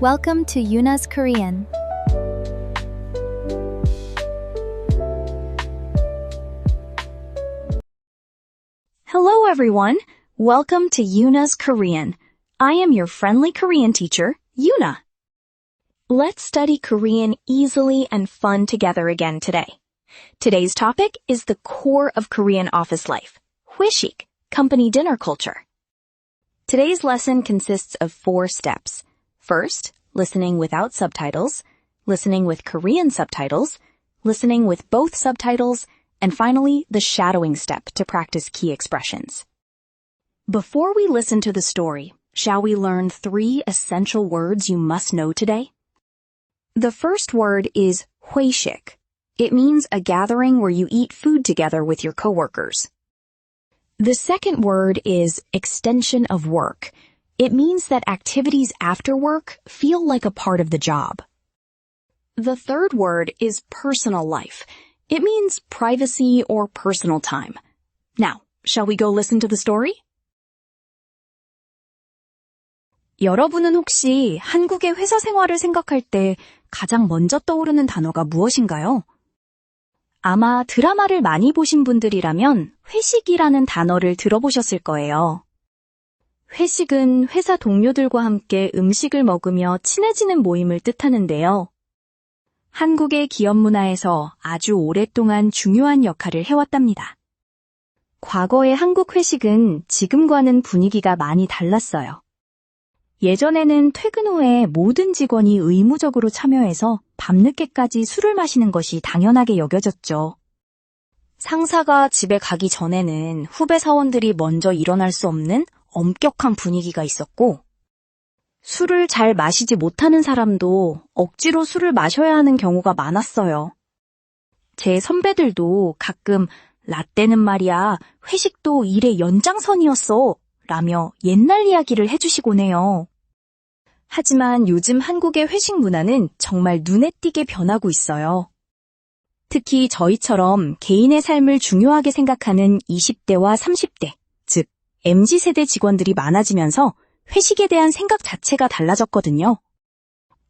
Welcome to Yuna's Korean. Hello everyone. Welcome to Yuna's Korean. I am your friendly Korean teacher, Yuna. Let's study Korean easily and fun together again today. Today's topic is the core of Korean office life, Hoesik, company dinner culture. Today's lesson consists of 4 steps. First, listening without subtitles, listening with Korean subtitles, listening with both subtitles, and finally, the shadowing step to practice key expressions. Before we listen to the story, shall we learn 3 essential words you must know today? The first word is Hoesik. It means a gathering where you eat food together with your coworkers. The second word is extension of work. It means that activities after work feel like a part of the job. The third word is personal life. It means privacy or personal time. Now, shall we go listen to the story? 여러분은 혹시 한국의 회사 생활을 생각할 때 가장 먼저 떠오르는 단어가 무엇인가요? 아마 드라마를 많이 보신 분들이라면 회식이라는 단어를 들어보셨을 거예요. 회식은 회사 동료들과 함께 음식을 먹으며 친해지는 모임을 뜻하는데요. 한국의 기업 문화에서 아주 오랫동안 중요한 역할을 해왔답니다. 과거의 한국 회식은 지금과는 분위기가 많이 달랐어요. 예전에는 퇴근 후에 모든 직원이 의무적으로 참여해서 밤늦게까지 술을 마시는 것이 당연하게 여겨졌죠. 상사가 집에 가기 전에는 후배 사원들이 먼저 일어날 수 없는 엄격한 분위기가 있었고, 술을 잘 마시지 못하는 사람도 억지로 술을 마셔야 하는 경우가 많았어요. 제 선배들도 가끔 라떼는 말이야 회식도 일의 연장선이었어 라며 옛날 이야기를 해주시곤 해요. 하지만 요즘 한국의 회식 문화는 정말 눈에 띄게 변하고 있어요. 특히 저희처럼 개인의 삶을 중요하게 생각하는 20대와 30대, 즉 MZ세대 직원들이 많아지면서 회식에 대한 생각 자체가 달라졌거든요.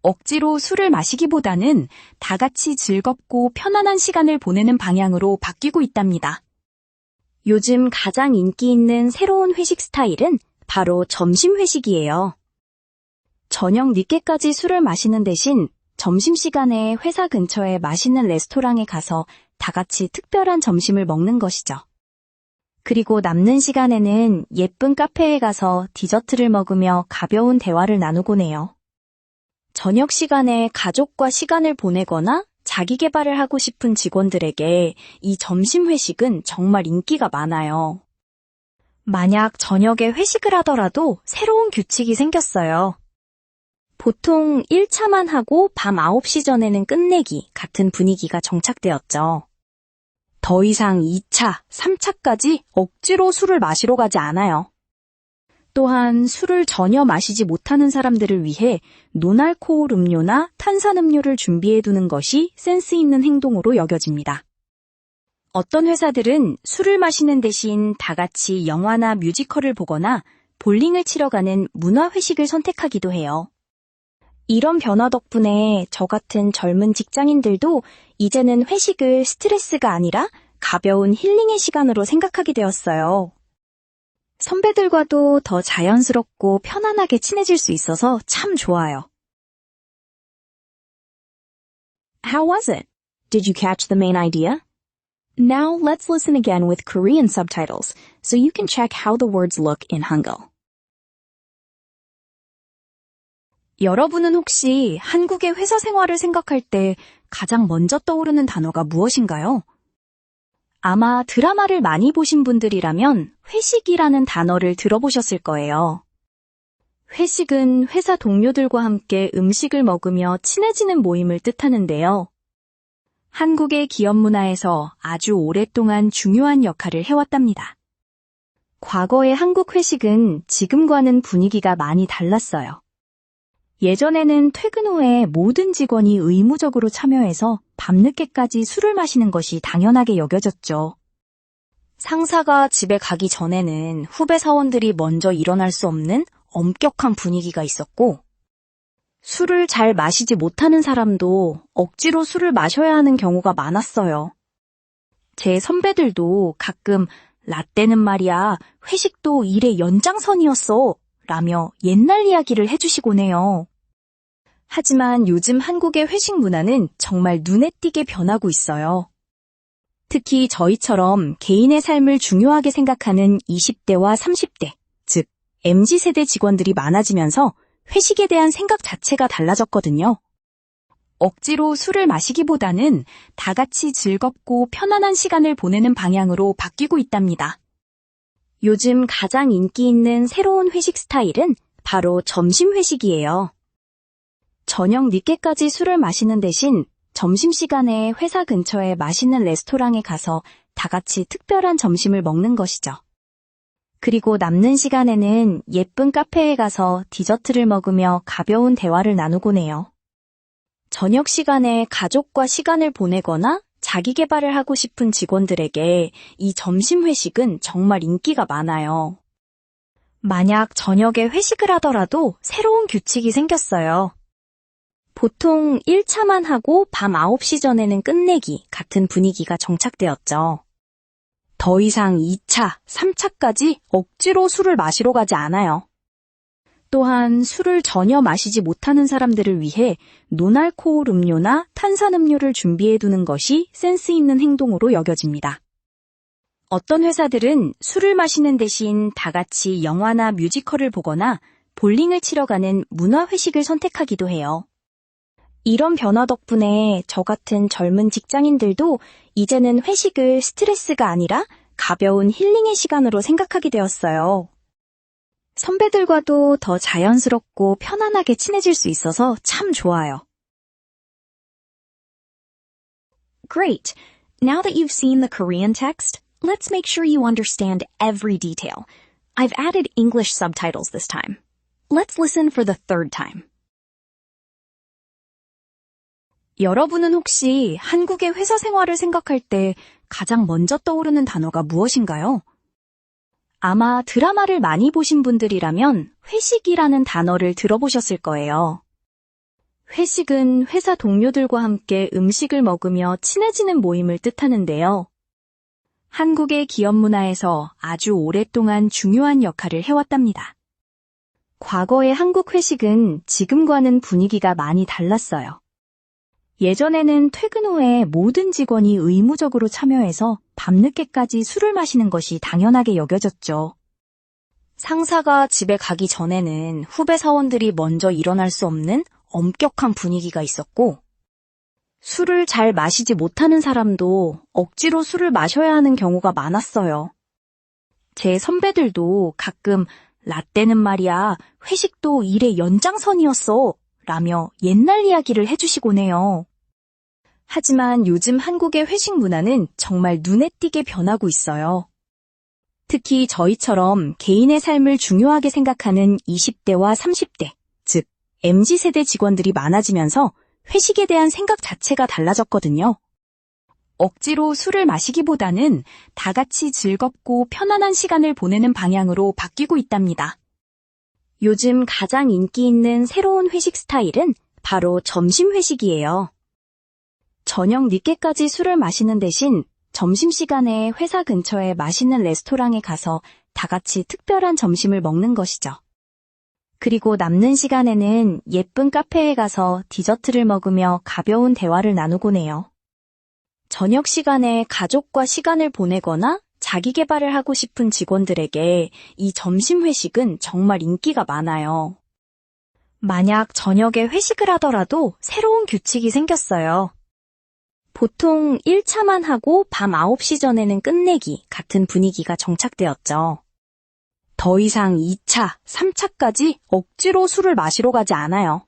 억지로 술을 마시기보다는 다 같이 즐겁고 편안한 시간을 보내는 방향으로 바뀌고 있답니다. 요즘 가장 인기 있는 새로운 회식 스타일은 바로 점심 회식이에요. 저녁 늦게까지 술을 마시는 대신 점심시간에 회사 근처에 맛있는 레스토랑에 가서 다 같이 특별한 점심을 먹는 것이죠. 그리고 남는 시간에는 예쁜 카페에 가서 디저트를 먹으며 가벼운 대화를 나누곤 해요. 저녁 시간에 가족과 시간을 보내거나 자기 개발을 하고 싶은 직원들에게 이 점심 회식은 정말 인기가 많아요. 만약 저녁에 회식을 하더라도 새로운 규칙이 생겼어요. 보통 1차만 하고 밤 9시 전에는 끝내기 같은 분위기가 정착되었죠. 더 이상 2차, 3차까지 억지로 술을 마시러 가지 않아요. 또한 술을 전혀 마시지 못하는 사람들을 위해 노알코올 음료나 탄산음료를 준비해두는 것이 센스 있는 행동으로 여겨집니다. 어떤 회사들은 술을 마시는 대신 다 같이 영화나 뮤지컬을 보거나 볼링을 치러 가는 문화회식을 선택하기도 해요. 이런 변화 덕분에 저 같은 젊은 직장인들도 이제는 회식을 스트레스가 아니라 가벼운 힐링의 시간으로 생각하게 되었어요. 선배들과도 더 자연스럽고 편안하게 친해질 수 있어서 참 좋아요. How was it? Did you catch the main idea? Now let's listen again with Korean subtitles so you can check how the words look in Hangul. 여러분은 혹시 한국의 회사 생활을 생각할 때 가장 먼저 떠오르는 단어가 무엇인가요? 아마 드라마를 많이 보신 분들이라면 회식이라는 단어를 들어보셨을 거예요. 회식은 회사 동료들과 함께 음식을 먹으며 친해지는 모임을 뜻하는데요. 한국의 기업 문화에서 아주 오랫동안 중요한 역할을 해왔답니다. 과거의 한국 회식은 지금과는 분위기가 많이 달랐어요. 예전에는 퇴근 후에 모든 직원이 의무적으로 참여해서 밤늦게까지 술을 마시는 것이 당연하게 여겨졌죠. 상사가 집에 가기 전에는 후배 사원들이 먼저 일어날 수 없는 엄격한 분위기가 있었고, 술을 잘 마시지 못하는 사람도 억지로 술을 마셔야 하는 경우가 많았어요. 제 선배들도 가끔 라떼는 말이야, 회식도 일의 연장선이었어 라며 옛날 이야기를 해주시곤 해요. 하지만 요즘 한국의 회식 문화는 정말 눈에 띄게 변하고 있어요. 특히 저희처럼 개인의 삶을 중요하게 생각하는 20대와 30대, 즉 MZ세대 직원들이 많아지면서 회식에 대한 생각 자체가 달라졌거든요. 억지로 술을 마시기보다는 다 같이 즐겁고 편안한 시간을 보내는 방향으로 바뀌고 있답니다. 요즘 가장 인기 있는 새로운 회식 스타일은 바로 점심 회식이에요. 저녁 늦게까지 술을 마시는 대신 점심시간에 회사 근처에 맛있는 레스토랑에 가서 다 같이 특별한 점심을 먹는 것이죠. 그리고 남는 시간에는 예쁜 카페에 가서 디저트를 먹으며 가벼운 대화를 나누곤 해요. 저녁 시간에 가족과 시간을 보내거나 자기 개발을 하고 싶은 직원들에게 이 점심 회식은 정말 인기가 많아요. 만약 저녁에 회식을 하더라도 새로운 규칙이 생겼어요. 보통 1차만 하고 밤 9시 전에는 끝내기 같은 분위기가 정착되었죠. 더 이상 2차, 3차까지 억지로 술을 마시러 가지 않아요. 또한 술을 전혀 마시지 못하는 사람들을 위해 노알코올 음료나 탄산음료를 준비해두는 것이 센스 있는 행동으로 여겨집니다. 어떤 회사들은 술을 마시는 대신 다 같이 영화나 뮤지컬을 보거나 볼링을 치러 가는 문화회식을 선택하기도 해요. 이런 변화 덕분에 저 같은 젊은 직장인들도 이제는 회식을 스트레스가 아니라 가벼운 힐링의 시간으로 생각하게 되었어요. 선배들과도 더 자연스럽고 편안하게 친해질 수 있어서 참 좋아요. Great! Now that you've seen the Korean text, let's make sure you understand every detail. I've added English subtitles this time. Let's listen for the third time. 여러분은 혹시 한국의 회사 생활을 생각할 때 가장 먼저 떠오르는 단어가 무엇인가요? 아마 드라마를 많이 보신 분들이라면 회식이라는 단어를 들어보셨을 거예요. 회식은 회사 동료들과 함께 음식을 먹으며 친해지는 모임을 뜻하는데요. 한국의 기업 문화에서 아주 오랫동안 중요한 역할을 해왔답니다. 과거의 한국 회식은 지금과는 분위기가 많이 달랐어요. 예전에는 퇴근 후에 모든 직원이 의무적으로 참여해서 밤늦게까지 술을 마시는 것이 당연하게 여겨졌죠. 상사가 집에 가기 전에는 후배 사원들이 먼저 일어날 수 없는 엄격한 분위기가 있었고, 술을 잘 마시지 못하는 사람도 억지로 술을 마셔야 하는 경우가 많았어요. 제 선배들도 가끔 라떼는 말이야, 회식도 일의 연장선이었어 라며 옛날 이야기를 해주시곤 해요. 하지만 요즘 한국의 회식 문화는 정말 눈에 띄게 변하고 있어요. 특히 저희처럼 개인의 삶을 중요하게 생각하는 20대와 30대, 즉 MZ세대 직원들이 많아지면서 회식에 대한 생각 자체가 달라졌거든요. 억지로 술을 마시기보다는 다 같이 즐겁고 편안한 시간을 보내는 방향으로 바뀌고 있답니다. 요즘 가장 인기 있는 새로운 회식 스타일은 바로 점심 회식이에요. 저녁 늦게까지 술을 마시는 대신 점심시간에 회사 근처에 맛있는 레스토랑에 가서 다 같이 특별한 점심을 먹는 것이죠. 그리고 남는 시간에는 예쁜 카페에 가서 디저트를 먹으며 가벼운 대화를 나누곤 해요. 저녁 시간에 가족과 시간을 보내거나 자기 개발을 하고 싶은 직원들에게 이 점심 회식은 정말 인기가 많아요. 만약 저녁에 회식을 하더라도 새로운 규칙이 생겼어요. 보통 1차만 하고 밤 9시 전에는 끝내기 같은 분위기가 정착되었죠. 더 이상 2차, 3차까지 억지로 술을 마시러 가지 않아요.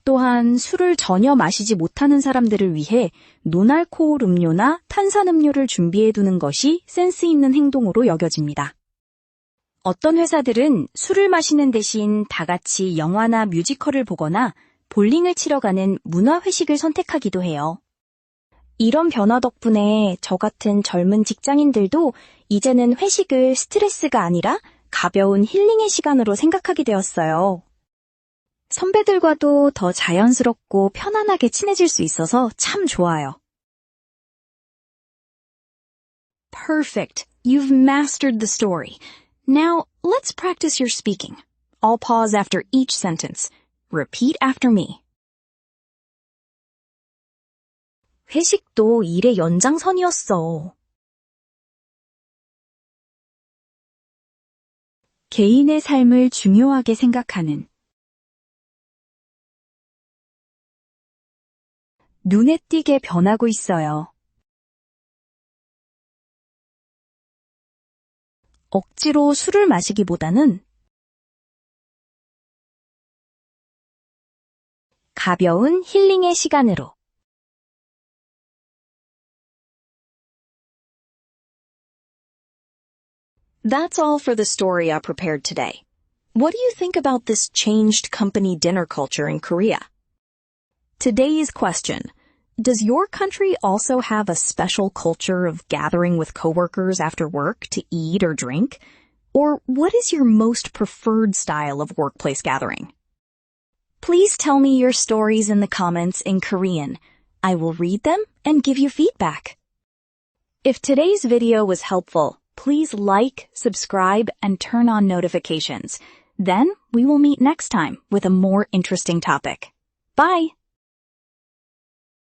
또한 술을 전혀 마시지 못하는 사람들을 위해 노알코올 음료나 탄산음료를 준비해두는 것이 센스 있는 행동으로 여겨집니다. 어떤 회사들은 술을 마시는 대신 다 같이 영화나 뮤지컬을 보거나 볼링을 치러 가는 문화회식을 선택하기도 해요. 이런 변화 덕분에 저 같은 젊은 직장인들도 이제는 회식을 스트레스가 아니라 가벼운 힐링의 시간으로 생각하게 되었어요. 선배들과도 더 자연스럽고 편안하게 친해질 수 있어서 참 좋아요. Perfect. You've mastered the story. Now, let's practice your speaking. I'll pause after each sentence. Repeat after me. 회식도 일의 연장선이었어. 개인의 삶을 중요하게 생각하는. 눈에 띄게 변하고 있어요. 억지로 술을 마시기보다는 가벼운 힐링의 시간으로. That's all for the story I prepared today. What do you think about this changed company dinner culture in Korea? Today's question: does your country also have a special culture of gathering with coworkers after work to eat or drink? Or what is your most preferred style of workplace gathering? Please tell me your stories in the comments in Korean. I will read them and give you feedback. If today's video was helpful, please like, subscribe, and turn on notifications. Then we will meet next time with a more interesting topic. Bye!